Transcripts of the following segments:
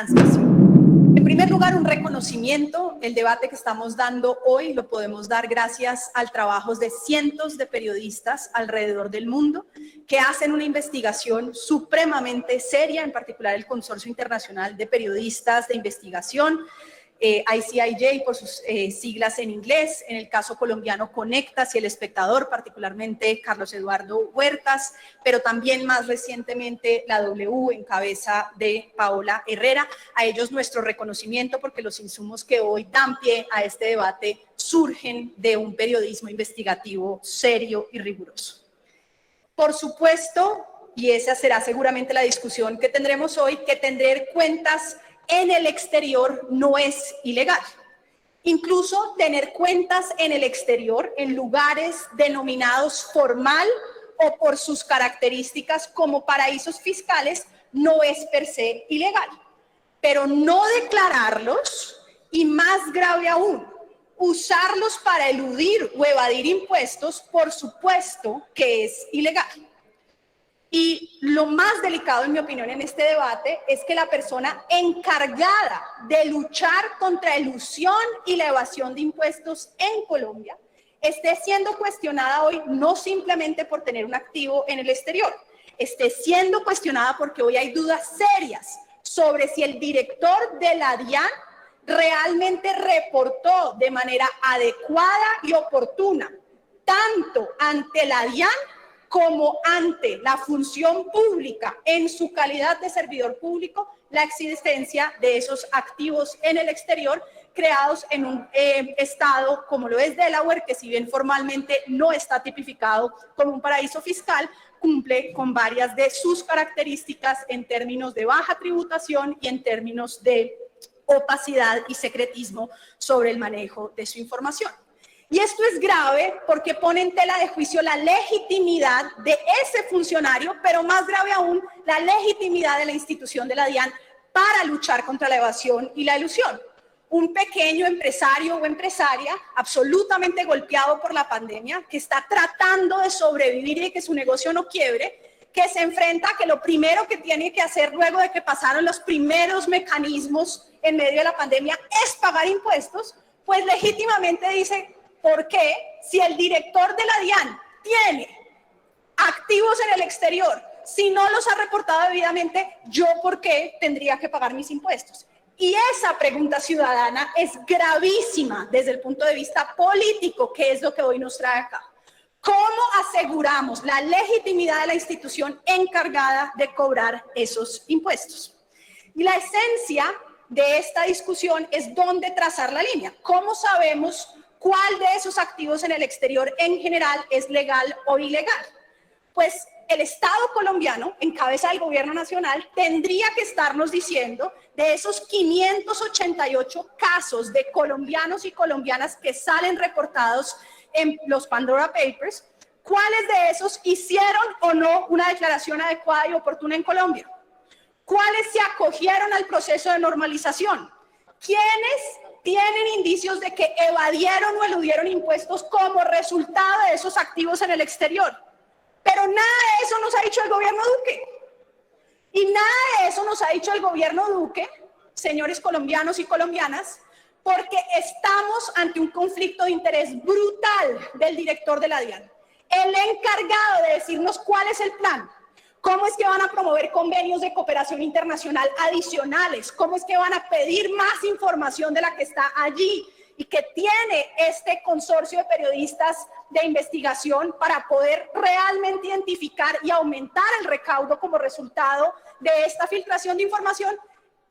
financiación. En primer lugar, un reconocimiento. El debate que estamos dando hoy lo podemos dar gracias al trabajo de cientos de periodistas alrededor del mundo que hacen una investigación supremamente seria, en particular el Consorcio Internacional de Periodistas de Investigación, ICIJ por sus siglas en inglés, en el caso colombiano Conectas y El Espectador, particularmente Carlos Eduardo Huertas, pero también más recientemente la W en cabeza de Paola Herrera. A ellos nuestro reconocimiento porque los insumos que hoy dan pie a este debate surgen de un periodismo investigativo serio y riguroso. Por supuesto, y esa será seguramente la discusión que tendremos hoy, que tener cuentas en el exterior no es ilegal. Incluso tener cuentas en el exterior, en lugares denominados formal o por sus características como paraísos fiscales, no es per se ilegal. Pero no declararlos, y más grave aún, usarlos para eludir o evadir impuestos, por supuesto que es ilegal. Y lo más delicado, en mi opinión, en este debate es que la persona encargada de luchar contra elusión y la evasión de impuestos en Colombia esté siendo cuestionada hoy no simplemente por tener un activo en el exterior, esté siendo cuestionada porque hoy hay dudas serias sobre si el director de la DIAN realmente reportó de manera adecuada y oportuna, tanto ante la DIAN como ante la función pública en su calidad de servidor público, la existencia de esos activos en el exterior creados en un estado como lo es Delaware, que si bien formalmente no está tipificado como un paraíso fiscal, cumple con varias de sus características en términos de baja tributación y en términos de opacidad y secretismo sobre el manejo de su información. Y esto es grave porque pone en tela de juicio la legitimidad de ese funcionario, pero más grave aún, la legitimidad de la institución de la DIAN para luchar contra la evasión y la elusión. Un pequeño empresario o empresaria absolutamente golpeado por la pandemia, que está tratando de sobrevivir y de que su negocio no quiebre, que se enfrenta a que lo primero que tiene que hacer luego de que pasaron los primeros mecanismos en medio de la pandemia es pagar impuestos, pues legítimamente dice: ¿por qué? Si el director de la DIAN tiene activos en el exterior, si no los ha reportado debidamente, ¿yo por qué tendría que pagar mis impuestos? Y esa pregunta ciudadana es gravísima desde el punto de vista político, que es lo que hoy nos trae acá. ¿Cómo aseguramos la legitimidad de la institución encargada de cobrar esos impuestos? Y la esencia de esta discusión es dónde trazar la línea. ¿Cómo sabemos cuál de esos activos en el exterior en general es legal o ilegal? Pues el Estado colombiano, en cabeza del gobierno nacional, tendría que estarnos diciendo de esos 588 casos de colombianos y colombianas que salen reportados en los Pandora Papers, ¿cuáles de esos hicieron o no una declaración adecuada y oportuna en Colombia? ¿Cuáles se acogieron al proceso de normalización? ¿Quiénes tienen indicios de que evadieron o eludieron impuestos como resultado de esos activos en el exterior? Pero nada de eso nos ha dicho el gobierno Duque. Y nada de eso nos ha dicho el gobierno Duque, señores colombianos y colombianas, porque estamos ante un conflicto de interés brutal del director de la DIAN. El encargado de decirnos cuál es el plan. ¿Cómo es que van a promover convenios de cooperación internacional adicionales? ¿Cómo es que van a pedir más información de la que está allí y que tiene este consorcio de periodistas de investigación para poder realmente identificar y aumentar el recaudo como resultado de esta filtración de información?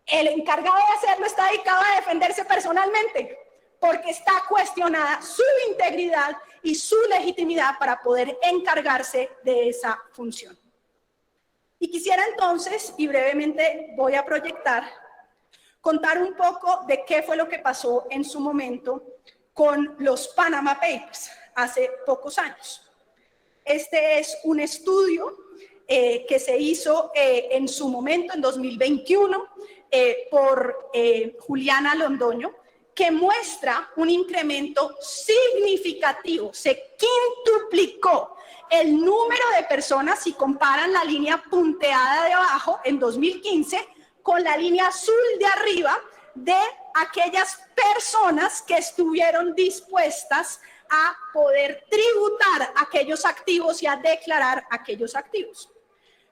El encargado de hacerlo está dedicado a defenderse personalmente porque está cuestionada su integridad y su legitimidad para poder encargarse de esa función. Y quisiera entonces, y brevemente voy a proyectar, contar un poco de qué fue lo que pasó en su momento con los Panama Papers hace pocos años. Este es un estudio que se hizo en su momento, en 2021, por Juliana Londoño, que muestra un incremento significativo, se quintuplicó el número de personas, si comparan la línea punteada de abajo en 2015 con la línea azul de arriba de aquellas personas que estuvieron dispuestas a poder tributar aquellos activos y a declarar aquellos activos.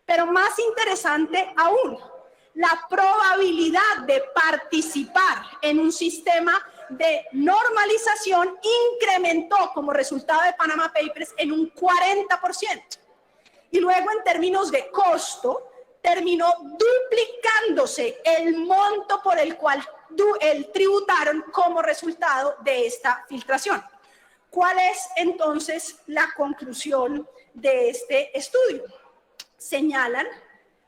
Pero más interesante aún, la probabilidad de participar en un sistema de normalización incrementó como resultado de Panama Papers en un 40%. Y luego en términos de costo, terminó duplicándose el monto por el cual tributaron como resultado de esta filtración. ¿Cuál es entonces la conclusión de este estudio? Señalan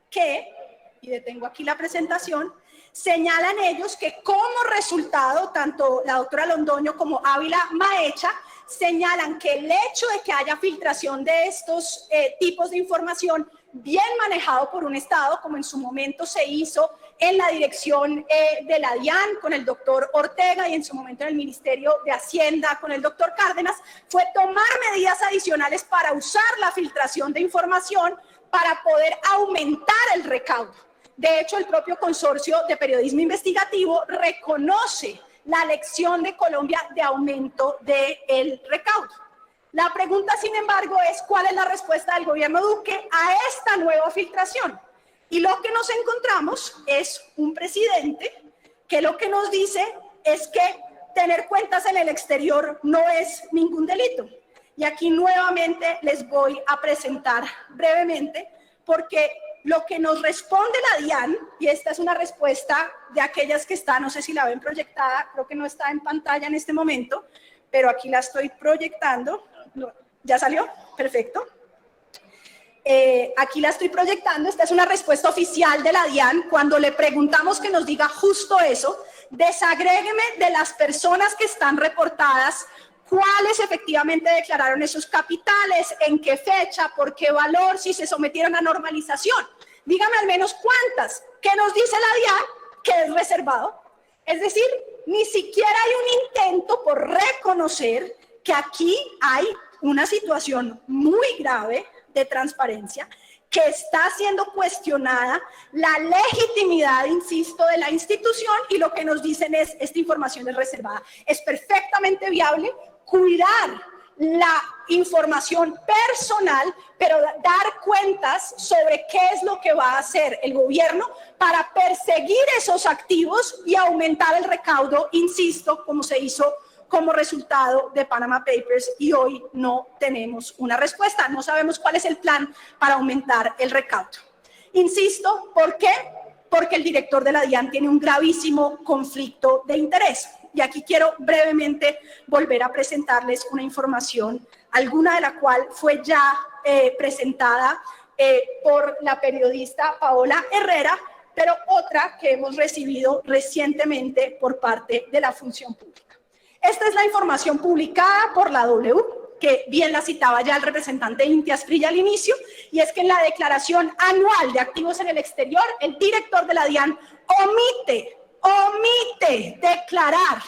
que, y detengo aquí la presentación, señalan ellos que como resultado, tanto la doctora Londoño como Ávila Maecha, señalan que el hecho de que haya filtración de estos tipos de información bien manejado por un Estado, como en su momento se hizo en la dirección de la DIAN con el doctor Ortega y en su momento en el Ministerio de Hacienda con el doctor Cárdenas, fue tomar medidas adicionales para usar la filtración de información para poder aumentar el recaudo. De hecho, el propio Consorcio de Periodismo Investigativo reconoce la lección de Colombia de aumento del recaudo. La pregunta, sin embargo, es ¿cuál es la respuesta del gobierno Duque a esta nueva filtración? Y lo que nos encontramos es un presidente que lo que nos dice es que tener cuentas en el exterior no es ningún delito. Y aquí nuevamente les voy a presentar brevemente porque lo que nos responde la DIAN, y esta es una respuesta de aquellas que está, no sé si la ven proyectada, creo que no está en pantalla en este momento, pero aquí la estoy proyectando. ¿Ya salió? Perfecto. Aquí la estoy proyectando. Esta es una respuesta oficial de la DIAN. Cuando le preguntamos que nos diga justo eso, desagrégueme de las personas que están reportadas, cuáles efectivamente declararon esos capitales, en qué fecha, por qué valor, si se sometieron a normalización. Dígame al menos cuántas. ¿Qué nos dice la DIAN? Que es reservado. Es decir, ni siquiera hay un intento por reconocer que aquí hay una situación muy grave de transparencia, que está siendo cuestionada la legitimidad, insisto, de la institución, y lo que nos dicen es, esta información es reservada. Es perfectamente viable cuidar la información personal, pero dar cuentas sobre qué es lo que va a hacer el gobierno para perseguir esos activos y aumentar el recaudo, insisto, como se hizo como resultado de Panama Papers, y hoy no tenemos una respuesta. No sabemos cuál es el plan para aumentar el recaudo. Insisto, ¿por qué? Porque el director de la DIAN tiene un gravísimo conflicto de interés. Y aquí quiero brevemente volver a presentarles una información, alguna de la cual fue ya presentada por la periodista Paola Herrera, pero otra que hemos recibido recientemente por parte de la Función Pública. Esta es la información publicada por la W, que bien la citaba ya el representante Inti Asprilla al inicio, y es que en la declaración anual de activos en el exterior, el director de la DIAN omite declarar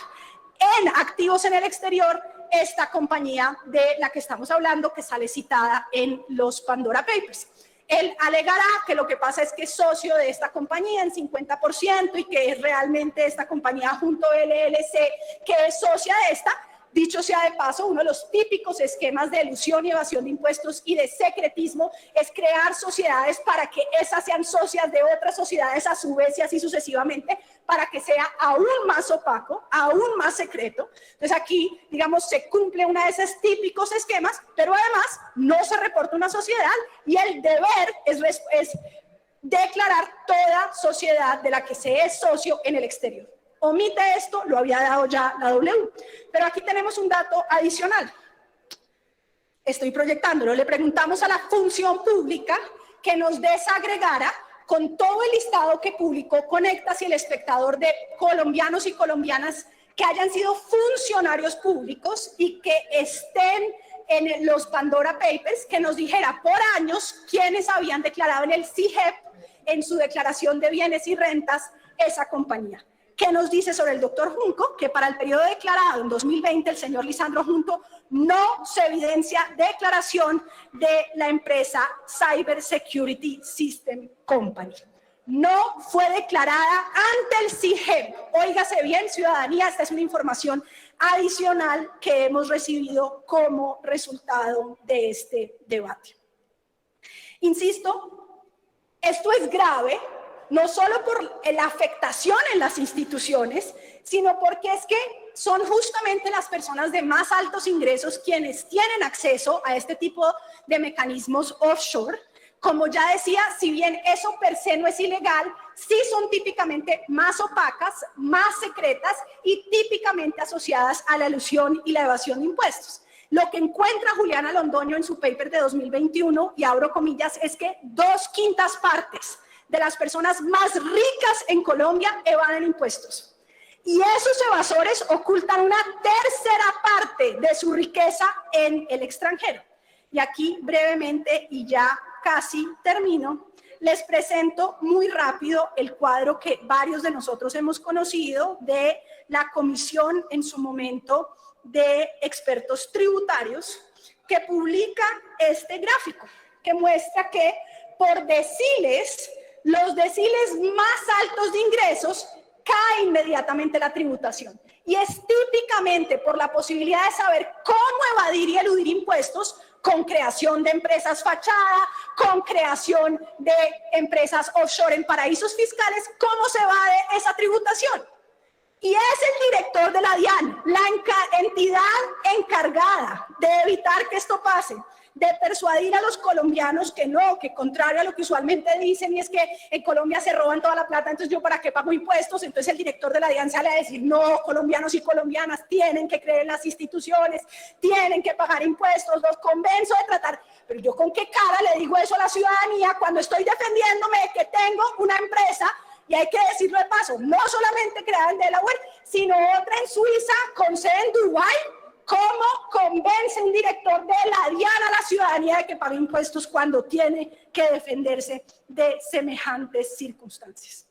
en activos en el exterior esta compañía de la que estamos hablando, que sale citada en los Pandora Papers. Él alegará que lo que pasa es que es socio de esta compañía en 50% y que es realmente esta compañía junto LLC que es socia de esta. Dicho sea de paso, uno de los típicos esquemas de elusión y evasión de impuestos y de secretismo es crear sociedades para que esas sean socias de otras sociedades a su vez y así sucesivamente, para que sea aún más opaco, aún más secreto. Entonces aquí, digamos, se cumple uno de esos típicos esquemas, pero además no se reporta una sociedad y el deber es declarar toda sociedad de la que se es socio en el exterior. Omite esto, lo había dado ya la W. Pero aquí tenemos un dato adicional. Estoy proyectándolo. Le preguntamos a la Función Pública que nos desagregara con todo el listado que publicó Conectas y El Espectador de colombianos y colombianas que hayan sido funcionarios públicos y que estén en los Pandora Papers, que nos dijera por años quiénes habían declarado en el CIGEP, en su declaración de bienes y rentas, esa compañía. ¿Qué nos dice sobre el doctor Junco? Que para el periodo declarado en 2020, el señor Lisandro Junco no se evidencia declaración de la empresa Cyber Security System Company. no fue declarada ante el CIGEP. Óigase bien, ciudadanía, esta es una información adicional que hemos recibido como resultado de este debate. Insisto, esto es grave, no solo por la afectación en las instituciones, sino porque es que son justamente las personas de más altos ingresos quienes tienen acceso a este tipo de mecanismos offshore. Como ya decía, si bien eso per se no es ilegal, sí son típicamente más opacas, más secretas y típicamente asociadas a la elusión y la evasión de impuestos. Lo que encuentra Juliana Londoño en su paper de 2021, y abro comillas, es que 2/5 partes de las personas más ricas en Colombia evaden impuestos. Y esos evasores ocultan una tercera parte de su riqueza en el extranjero. Y aquí brevemente, y ya casi termino, les presento muy rápido el cuadro que varios de nosotros hemos conocido de la comisión en su momento de expertos tributarios, que publica este gráfico, que muestra que por deciles, los deciles más altos de ingresos, cae inmediatamente la tributación. Y es típicamente por la posibilidad de saber cómo evadir y eludir impuestos, con creación de empresas fachada, con creación de empresas offshore en paraísos fiscales, cómo se evade esa tributación. Y es el director de la DIAN, la entidad encargada de evitar que esto pase, de persuadir a los colombianos que no, que contrario a lo que usualmente dicen, y es que en Colombia se roban toda la plata, entonces yo para qué pago impuestos. Entonces el director de la DIAN sale a decir, no, colombianos y colombianas tienen que creer en las instituciones, tienen que pagar impuestos, los convenzo de tratar. Pero yo con qué cara le digo eso a la ciudadanía cuando estoy defendiéndome de que tengo una empresa, y hay que decirlo de paso, no solamente creada en Delaware, sino otra en Suiza, con sede en Dubái. ¿Cómo convence un director de la DIAN a la ciudadanía de que pague impuestos cuando tiene que defenderse de semejantes circunstancias?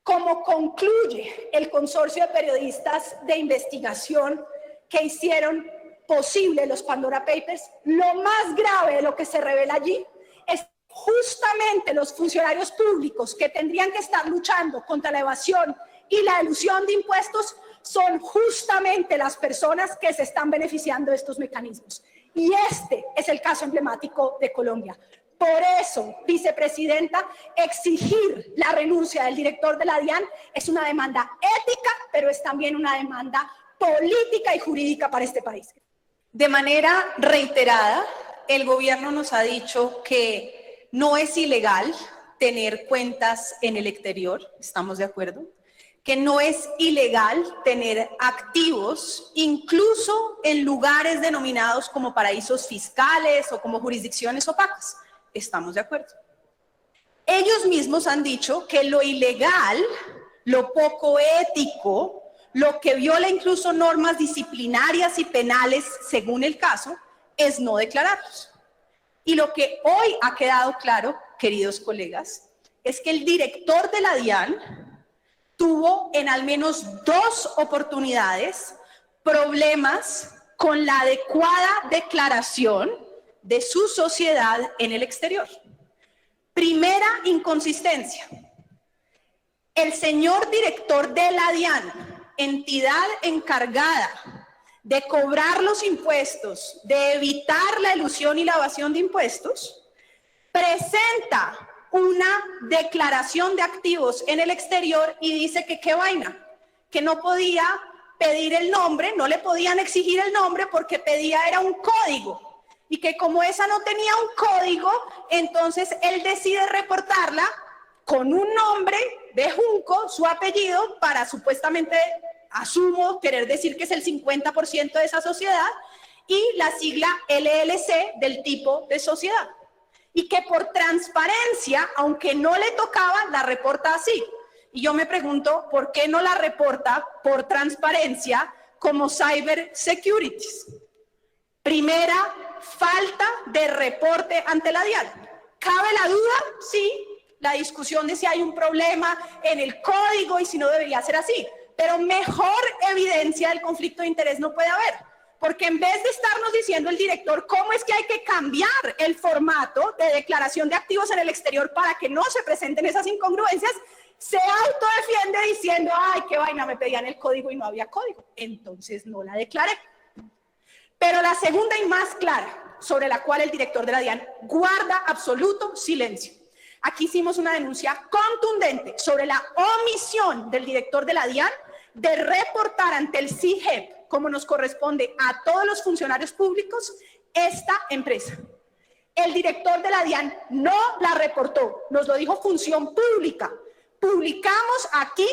Como concluye el consorcio de periodistas de investigación que hicieron posible los Pandora Papers, lo más grave de lo que se revela allí es justamente los funcionarios públicos que tendrían que estar luchando contra la evasión y la elusión de impuestos son justamente las personas que se están beneficiando de estos mecanismos. Y este es el caso emblemático de Colombia. Por eso, vicepresidenta, exigir la renuncia del director de la DIAN es una demanda ética, pero es también una demanda política y jurídica para este país. De manera reiterada, el gobierno nos ha dicho que no es ilegal tener cuentas en el exterior, ¿estamos de acuerdo? Que no es ilegal tener activos, incluso en lugares denominados como paraísos fiscales o como jurisdicciones opacas. ¿Estamos de acuerdo? Ellos mismos han dicho que lo ilegal, lo poco ético, lo que viola incluso normas disciplinarias y penales, según el caso, es no declararlos. Y lo que hoy ha quedado claro, queridos colegas, es que el director de la DIAN tuvo en al menos 2 oportunidades problemas con la adecuada declaración de su sociedad en el exterior. Primera inconsistencia. El señor director de la DIAN, entidad encargada de cobrar los impuestos, de evitar la elusión y la evasión de impuestos, presenta una declaración de activos en el exterior y dice que qué vaina, que no podía pedir el nombre, no le podían exigir el nombre porque pedía era un código, y que como esa no tenía un código, entonces él decide reportarla con un nombre de Junco, su apellido, para supuestamente, asumo, querer decir que es el 50% de esa sociedad, y la sigla LLC del tipo de sociedad. Y que por transparencia, aunque no le tocaba, la reporta así. Y yo me pregunto, ¿por qué no la reporta por transparencia como Cyber Securities? Primera falta de reporte ante la DIAN. ¿Cabe la duda? Sí, la discusión de si hay un problema en el código y si no debería ser así. Pero mejor evidencia del conflicto de interés no puede haber. porque en vez de estarnos diciendo el director cómo es que hay que cambiar el formato de declaración de activos en el exterior para que no se presenten esas incongruencias, se autodefiende diciendo, ay, qué vaina, me pedían el código y no había código, entonces no la declaré. Pero la segunda y más clara, sobre la cual el director de la DIAN guarda absoluto silencio. Aquí hicimos una denuncia contundente sobre la omisión del director de la DIAN de reportar ante el CIGEP, como nos corresponde a todos los funcionarios públicos, esta empresa. El director de la DIAN no la reportó, nos lo dijo Función Pública. Publicamos aquí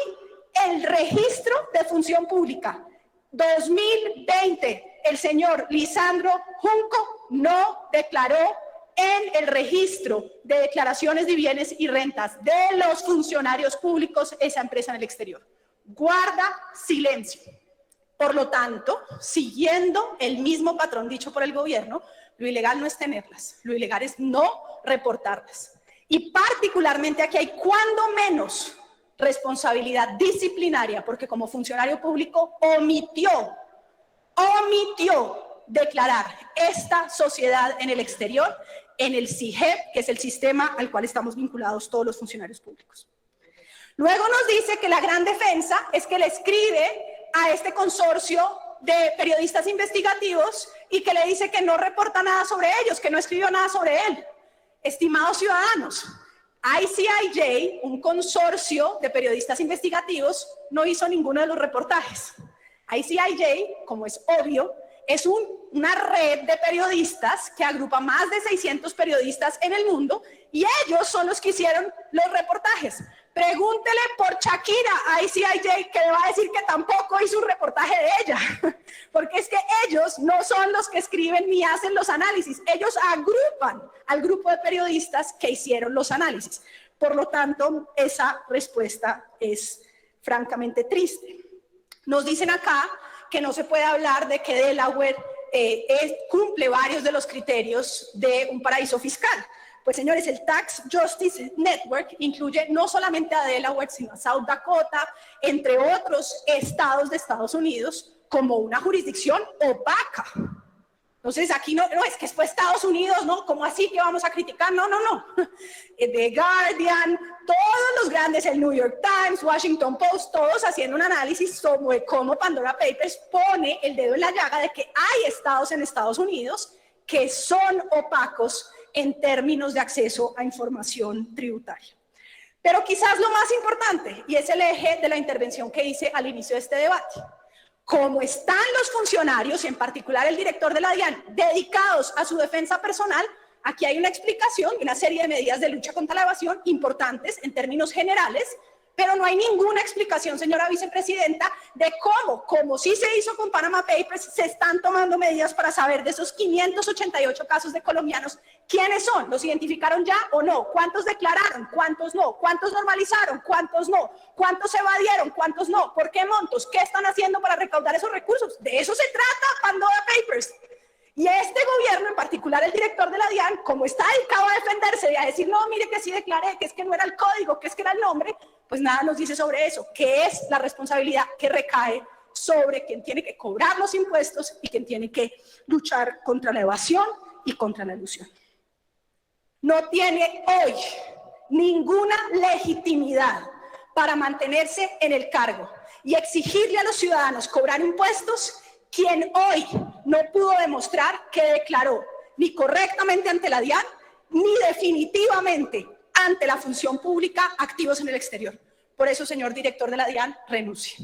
el registro de Función Pública. 2020, el señor Lisandro Junco no declaró en el registro de declaraciones de bienes y rentas de los funcionarios públicos esa empresa en el exterior. Guarda silencio. Por lo tanto, siguiendo el mismo patrón dicho por el gobierno, lo ilegal no es tenerlas, lo ilegal es no reportarlas. Y particularmente aquí hay cuando menos responsabilidad disciplinaria, porque como funcionario público omitió declarar esta sociedad en el exterior, en el CIGEP, que es el sistema al cual estamos vinculados todos los funcionarios públicos. Luego nos dice que la gran defensa es que le escribe a este consorcio de periodistas investigativos y que le dice que no reporta nada sobre ellos, que no escribió nada sobre él. Estimados ciudadanos, ICIJ, un consorcio de periodistas investigativos, no hizo ninguno de los reportajes. ICIJ, como es obvio, es una red de periodistas que agrupa más de 600 periodistas en el mundo y ellos son los que hicieron los reportajes. Pregúntele por Shakira a ICIJ, que le va a decir que tampoco hizo un reportaje de ella, porque es que ellos no son los que escriben ni hacen los análisis, ellos agrupan al grupo de periodistas que hicieron los análisis. Por lo tanto, esa respuesta es francamente triste. Nos dicen acá que no se puede hablar de que Delaware cumple varios de los criterios de un paraíso fiscal. Pues señores, el Tax Justice Network incluye no solamente a Delaware, sino a South Dakota, entre otros estados de Estados Unidos, como una jurisdicción opaca. Entonces aquí no es que fue Estados Unidos, ¿no? ¿Cómo así que vamos a criticar? No. The Guardian, todos los grandes, el New York Times, Washington Post, todos haciendo un análisis sobre cómo Pandora Papers pone el dedo en la llaga de que hay estados en Estados Unidos que son opacos en términos de acceso a información tributaria. Pero quizás lo más importante, y es el eje de la intervención que hice al inicio de este debate, como están los funcionarios, en particular el director de la DIAN, dedicados a su defensa personal, aquí hay una explicación de una serie de medidas de lucha contra la evasión importantes en términos generales, pero no hay ninguna explicación, señora vicepresidenta, de cómo, como sí se hizo con Panama Papers, se están tomando medidas para saber de esos 588 casos de colombianos, ¿quiénes son? ¿Los identificaron ya o no? ¿Cuántos declararon? ¿Cuántos no? ¿Cuántos normalizaron? ¿Cuántos no? ¿Cuántos evadieron? ¿Cuántos no? ¿Por qué montos? ¿Qué están haciendo para recaudar esos recursos? De eso se trata Pandora Papers. Y este gobierno, en particular el director de la DIAN, como está dedicado a defenderse y a decir, no, mire que sí declaré, que es que no era el código, que es que era el nombre, pues nada nos dice sobre eso, que es la responsabilidad que recae sobre quien tiene que cobrar los impuestos y quien tiene que luchar contra la evasión y contra la elusión. No tiene hoy ninguna legitimidad para mantenerse en el cargo y exigirle a los ciudadanos cobrar impuestos quien hoy no pudo demostrar que declaró ni correctamente ante la DIAN, ni definitivamente ante la función pública activos en el exterior. Por eso, señor director de la DIAN, renuncie.